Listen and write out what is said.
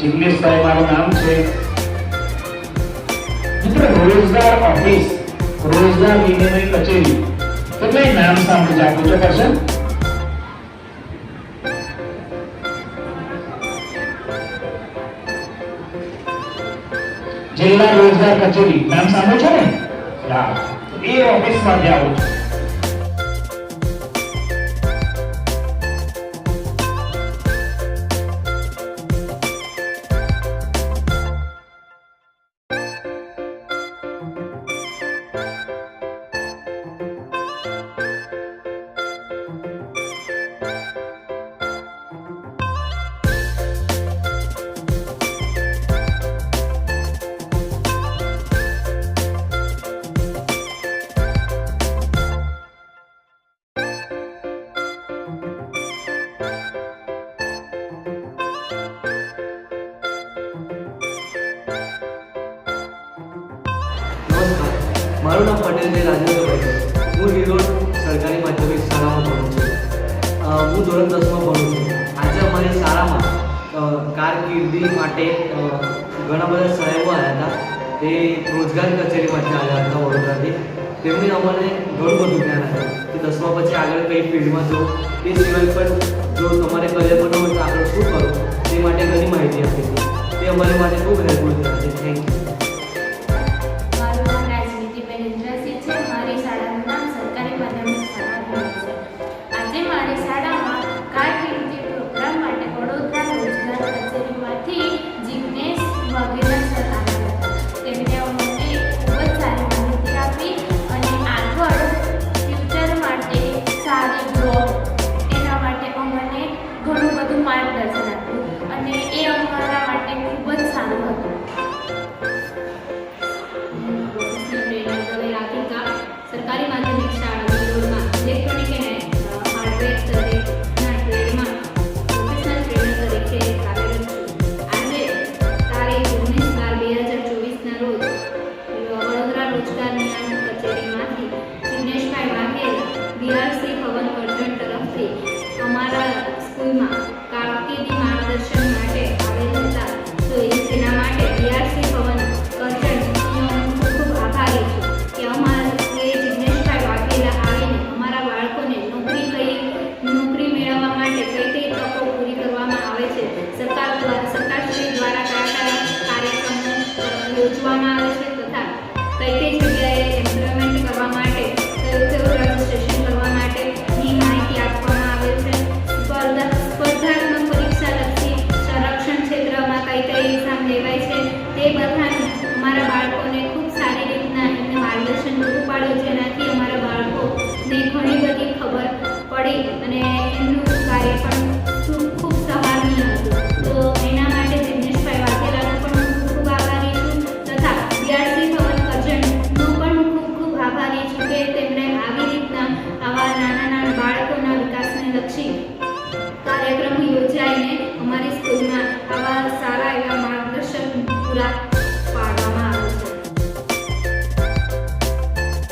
જિગ્નેશભાઈ મારું નામ છે. મિત્રો રોજગાર ઓફિસ, રોજગાર વિનિમય કચેરી, તમે નામ સાંભળી જાગો છો કરશે? જિલ્લા રોજગાર કચેરી નામ સાંભળ્યું છે ને? હા, એ ઓફિસમાં જાઓ છો. મારું નામ પટેલ છે રાજેન્દ્રભાઈ છે. હું હિલોડ સરકારી માધ્યમિક શાળામાં ભણું છું. હું ધોરણ 10માં ભણું છું. આજે અમારી શાળામાં કારકિર્દી માટે ઘણા બધા સાહેબો આવ્યા હતા. તે રોજગાર કચેરીમાંથી આવ્યા હતા વડોદરાથી. તેમણે અમને ઘણું બધું જ્ઞાન આપ્યું કે 10મા પછી આગળ કઈ ફિલ્ડમાં જવું, તે સિવાય પણ જો તમારે કરિયર બનાવવું હોય તો આગળ શું કરવું તે માટે ઘણી માહિતી આપી હતી. તે અમારી માટે ખૂબ હેલ્પફુલ થયા છે. Thank you. સરકારી માધ્યમિક શાળા વિલોડમાં ઇલેક્ટ્રોનિક એન્ડ હાર્ડવેર ટ્રેડના ટ્રેડમાં પ્રોફેશનલ ટ્રેનર તરીકે કાર્યરત છું. આજે તારીખ 19/12/2024ના રોજ વડોદરા રોજગાર નિયામક કચેરીમાંથી જિગ્નેશભાઈ વાઘેલા બીઆરસી ભવન કરજણ તરફથી અમારા સ્કૂલમાં કારકિર્દી માર્ગદર્શન માટે આવેલ હતા. તો તેના માટે બીઆરસી ભવન કરજણ ખૂબ ખૂબ આભારી છું કે અમારા યોજવામાં આવે છે તથા કઈ કઈ જગ્યાએ એમ્પ્લોયમેન્ટ કરવા માટે કયું રજીસ્ટ્રેશન કરવા માટેની માહિતી આપવામાં આવે છે. સ્પર્ધાત્મક પરીક્ષા લક્ષી સંરક્ષણ ક્ષેત્રમાં કઈ કઈ એક્ઝામ લેવાય છે તે બધા